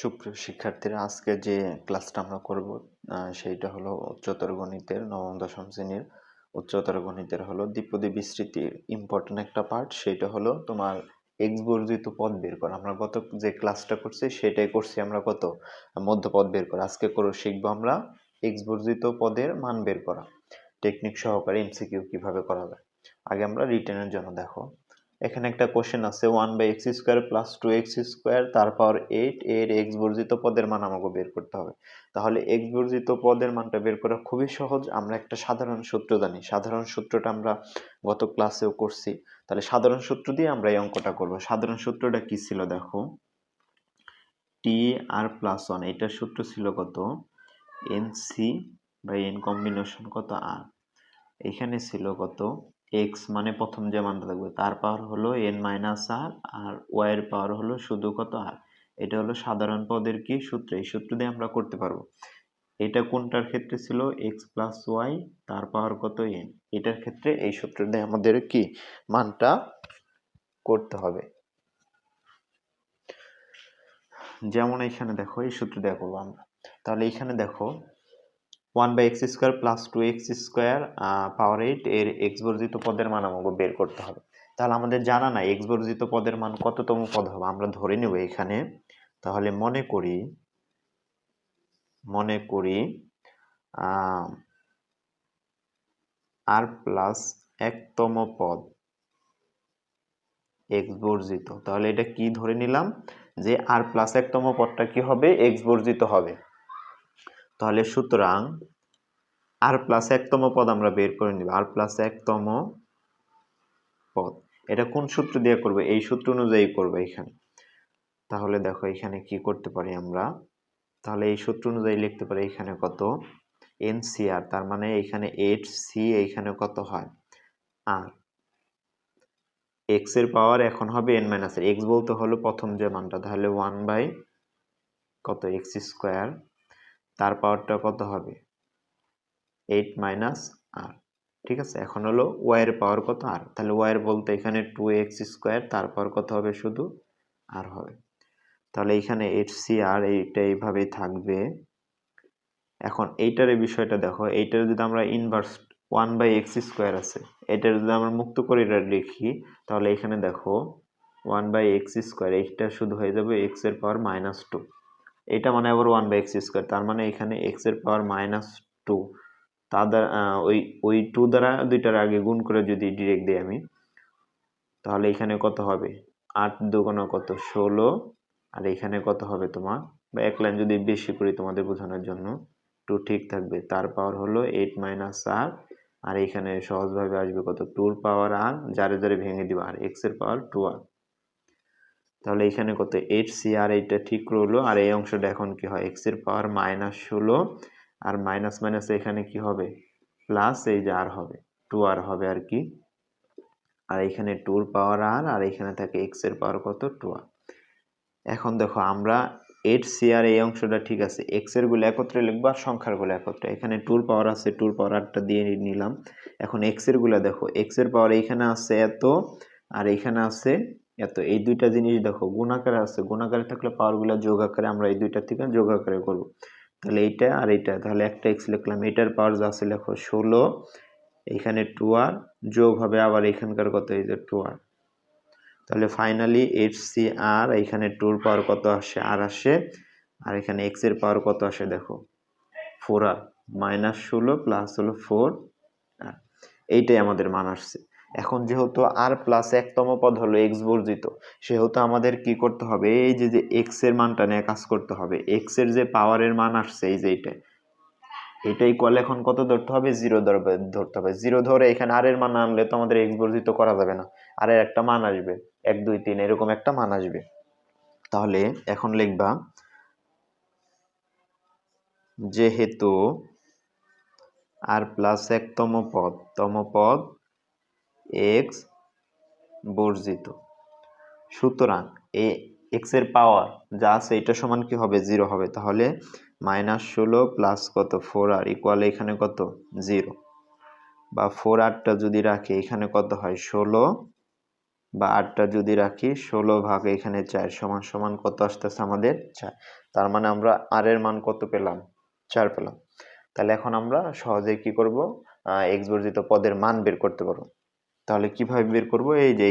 সুপ্রিয় শিক্ষার্থীরা, আজকে যে ক্লাসটা আমরা করব সেইটা হলো উচ্চতর গণিতের নবম দশম শ্রেণীর উচ্চতর গণিতের হলো দ্বিপদী বিস্তৃতির ইম্পর্টেন্ট একটা পার্ট। সেটা হলো তোমার এক্স বর্জিত পদ বের করা। আমরা গত যে ক্লাসটা করছি সেটাই করছি আমরা কত মধ্যপদ বের করা। আজকে শিখবো আমরা এক্স বর্জিত পদের মান বের করা, টেকনিক সহকারে এমসিকিউ কিভাবে করা যায়। আগে আমরা রিটেনের জন্য দেখো, এখানে একটা কোশ্চেন আছে 1/x² + 2x² তার পাওয়ার 8 এর এক্স বর্জিত পদের মান আমাকে বের করতে হবে। তাহলে এক্স বর্জিত পদের মানটা বের করা খুবই সহজ। আমরা একটা সাধারণ সূত্র জানি, সাধারণ সূত্রটা আমরা গত ক্লাসেও করছি। তাহলে সাধারণ সূত্র দিয়ে আমরা এই অঙ্কটা করব। সাধারণ সূত্রটা কি ছিল দেখো, tr+1, এটার সূত্র ছিল কত, nc/n কম্বিনেশন কত r। এখানে ছিল কত, x মানে প্রথম যে মানটা থাকবে তার পাওয়ার হলো n-r, আর y এর পাওয়ার হলো শুধু কত r। এটা হলো সাধারণ পদের কি সূত্র, এই সূত্র দিয়ে আমরা করতে পারবো। এটা কোনটার ক্ষেত্রে ছিল, x + y তার পাওয়ার কত n, এটার ক্ষেত্রে এই সূত্র দিয়ে আমাদের কি মানটা করতে হবে। যেমন এখানে দেখো, এই সূত্র দিয়ে করবো আমরা। তাহলে এখানে দেখো 1/x² + 2x² পাওয়ার 8 এর এক্স বর্জিত পদের মান আমাকে বের করতে হবে। তাহলে আমাদের জানা নাই এক্স বর্জিত পদের মান কততম পদ হবে, আমরা ধরে নেব এখানে। তাহলে মনে করি r+1তম পদ এক্স বর্জিত। তাহলে এটা কি ধরে নিলাম যে r+1তম পদটা কি হবে, এক্স বর্জিত হবে। তাহলে সুতরাং r+1তম পদ আমরা বের করে নিব, r+1তম পদ। এটা কোন সূত্র দিয়ে করবে, এই সূত্র অনুযায়ী করবে এখানে। তাহলে দেখো এখানে কি করতে পারি আমরা, তাহলে এই সূত্র অনুযায়ী লিখতে পারি এখানে কত, ncr, তার মানে এখানে 8c, এইখানে কত হয় r। x এর পাওয়ার এখন হবে n-r, x বলতে হলো প্রথম যে মানটা, তাহলে 1/x², তার পাওয়ারটা কত হবে 8 - r। ঠিক আছে, এখন হলো y এর পাওয়ার কত r, তাহলে y এর বলতে এখানে 2x², তার পাওয়ার কত হবে শুধু r হবে। তাহলে এখানে 8cr, এইটা এইভাবেই থাকবে। এখন এইটার এই বিষয়টা দেখো, এইটার যদি আমরা ইনভার্স 1/x² আছে, এটা যদি আমরা মুক্ত করে এটা লিখি, তাহলে এখানে দেখো 1/x², এইটা শুধু হয়ে যাবে x এর পাওয়ার -2। এটা মানে আবার 1/x², তার মানে এখানে x এর পাওয়ার -2, তাদের ওই 2 দ্বারা দুইটার আগে গুণ করে যদি ডিরেক্ট দিই আমি, তাহলে এখানে কত হবে 8 দুগুণা কত 16, আর এখানে কত হবে তোমার, বা এক লাইন যদি বেশি করি তোমাদের বোঝানোর জন্য, 2 ঠিক থাকবে, তার পাওয়ার হলো 8 - r, আর এখানে সহজভাবে আসবে কত 2 এর পাওয়ার r, যারে যারে ভেঙে দিবা, আর x এর পাওয়ার 2r। তাহলে এখানে কত 8cr, এইটা ঠিক রইলো। আর এই অংশটা এখন কি হয়, x এর পাওয়ার -16, আর মাইনাস মাইনাস এখানে কি হবে প্লাস, এই যে r হবে 2r হবে আর কি, আর এখানে 2 এর পাওয়ার r, আর এখানে থাকে x এর পাওয়ার কত 2r। এখন দেখো আমরা 8cr এই অংশটা ঠিক আছে, x এর গুলো একত্রে লিখবো আর সংখ্যার গুলো একত্রে। এখানে 2 এর পাওয়ার আছে, 2 এর পাওয়ার rটা দিয়ে নিলাম। এখন x এর গুলো দেখো, x এর পাওয়ার এইখানে আছে এত, আর এইখানে আছে এত, এই দুইটা জিনিস দেখো গুণাকারে আছে, গুণাকারে থাকলে পাওয়ার গুলো যোগ আকারে, আমরা এই দুইটা থেকে যোগ আকারে করবো। তাহলে এইটা আর এইটা, তাহলে একটা x লিখলাম, এটার পাওয়ার যা আছে লেখো 16, এইখানে 2r যোগ হবে আবার এখানকার কত, এই যে 2r। তাহলে ফাইনালি 8cr, এখানে 2 এর পাওয়ার কত আসে r আসে, আর এখানে x এর পাওয়ার কত আসে দেখো 4r, -16 প্লাস হলো 4r, এইটাই আমাদের মান আসছে। এখন যেহেতু r+1তম পদ হলো x বর্জিত, সেহেতু আমাদের কি করতে হবে, এই যে x এর মানটা নিয়ে কাজ করতে হবে। x এর যে পাওয়ারের মান আসছে, এই যে এটা ইকুয়াল এখন কত ধরতে হবে, 0 ধরতে হবে। 0 ধরে এখানে r এর মান আনলে তো আমাদের x বর্জিত করা যাবে না, আর এর একটা মান আসবে 1 2 3 এরকম একটা মান আসবে। তাহলে এখন লিখবা, যেহেতু r+1তম পদ x বর্জিত, সুতরাং এই x এর পাওয়ার যা আছে এটা সমান কি হবে, 0 হবে। তাহলে -16 প্লাস কত 4r ইকুয়াল এখানে কত 0, বা 4rটা যদি রাখি এখানে কত হয় 16, বা 8টা যদি রাখি 16 ভাগ এখানে 4 সমান সমান কত আসতেছে আমাদের 4। তার মানে আমরা আর এর মান কত পেলাম 4 পেলাম। তাহলে এখন আমরা সহজেই কি করব x বর্জিত পদের মান বের করতে পারবো। তাহলে কিভাবে বের করব এই যে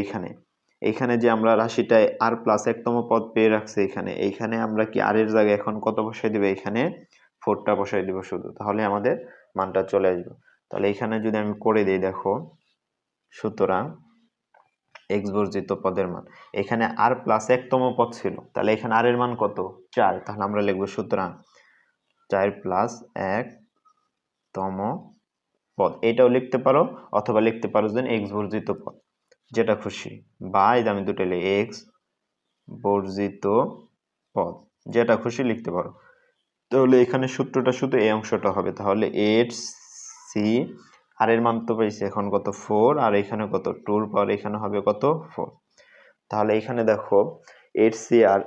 এইখানে যে আমরা রাশিটায় r প্লাস 1তম পদ পেয়ে রাখছি এইখানে আমরা কি r এর জায়গায় এখন কত বসাই দিব এখানে 4টা বসাই দিব শুধু, তাহলে আমাদের মানটা চলে আসবে। তাহলে এখানে যদি আমি করে দেই দেখো, সুতরাং x বর্জিত পদের মান এখানে r প্লাস 1তম পদ ছিল, তাহলে এখানে r এর মান কত 4, তাহলে আমরা লিখব সুতরাং 4 প্লাস 1তম পদ। এটাও লিখতে পারো অথবা লিখতে পারো যে x বর্জিত পদ, যেটা খুশি, বা এই আমি দুটো লিখি x বর্জিত পদ, যেটা খুশি লিখতে পারো। তাহলে এখানে সূত্রটা শুধু এই অংশটা হবে, তাহলে 8c আর এর মান তো পাইছি এখন কত 4, আর এখানে কত 2 এর পাওয়ার এখানে হবে কত 4। তাহলে এখানে দেখো 8c আর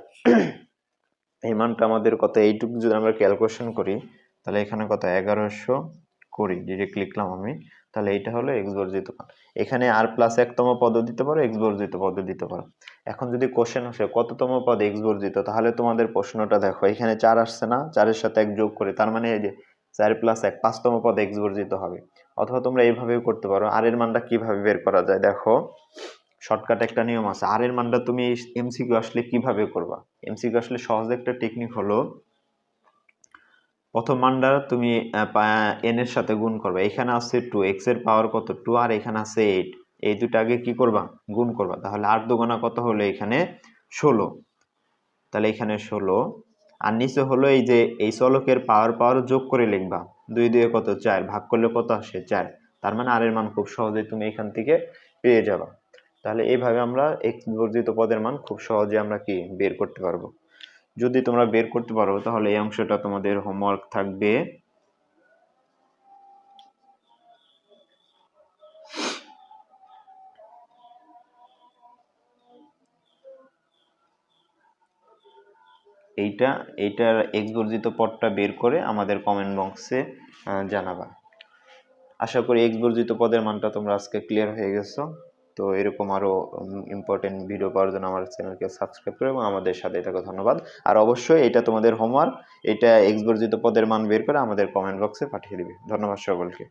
এই মানটা আমাদের কত, এইটুকু যদি আমরা ক্যালকুলেশন করি তাহলে এখানে কত 1120 ডিরেক্ট লিখলাম আমি। তাহলে এটা হলো x বর্জিত মান। এখানে r প্লাস 1তম পদও দিতে পারো, x বর্জিত পদও দিতে পারো। এখন যদি কোশ্চেন আসে কততম পদ x বর্জিত, তাহলে তোমাদের প্রশ্নটা দেখো এখানে 4 আসছে না, 4 এর সাথে 1 যোগ করে, তার মানে এই যে 4 প্লাস 1 5তম পদ x বর্জিত হবে। অথবা তোমরা এইভাবেও করতে পারো। r এর মানটা কিভাবে বের করা যায় দেখো, শর্টকাট একটা নিয়ম আছে। আর এর মানটা তুমি এমসিকিউ আসলে কিভাবে করবা, এমসিকিউ আসলে সহজ একটা টেকনিক হলো, প্রথম মানটা তুমি n এর সাথে গুণ করবা। এখানে আছে 2, x এর পাওয়ার কত 2, আর এখানে আছে 8, এই দুটো আগে কি করবা গুণ করবা। তাহলে 8 দুগুণা কত হলো এখানে 16, তাহলে এখানে 16, আর নিচে হলো এই যে এই চলকের পাওয়ার যোগ করে লিখবা, 2 2 কত 4, ভাগ করলে কত আসে 4। তার মানে আর এর মান খুব সহজেই তুমি এখান থেকে পেয়ে যাবা। তাহলে এইভাবে আমরা x বর্জিত পদের মান খুব সহজে আমরা কি বের করতে পারবো। যদি তোমরা বের করতে পারো তাহলে এই অংশটা তোমাদের হোমওয়ার্ক থাকবে। এইটার x বর্জিত পদটা বের করে আমাদের কমেন্ট বক্সে জানাবা। আশা করি x বর্জিত পদের মানটা তোমরা আজকে ক্লিয়ার হয়ে গেছো। তো এরকম আরো ইম্পর্টেন্ট ভিডিও পাওয়ার জন্য আমার চ্যানেলকে সাবস্ক্রাইব করো এবং আমাদের সাথে থাকো। ধন্যবাদ। আর অবশ্যই এটা তোমাদের হোমওয়ার্ক, এটা x বর্জিত পদের মান বের করে আমাদের কমেন্ট বক্সে পাঠিয়ে দিবে। ধন্যবাদ সকলকে।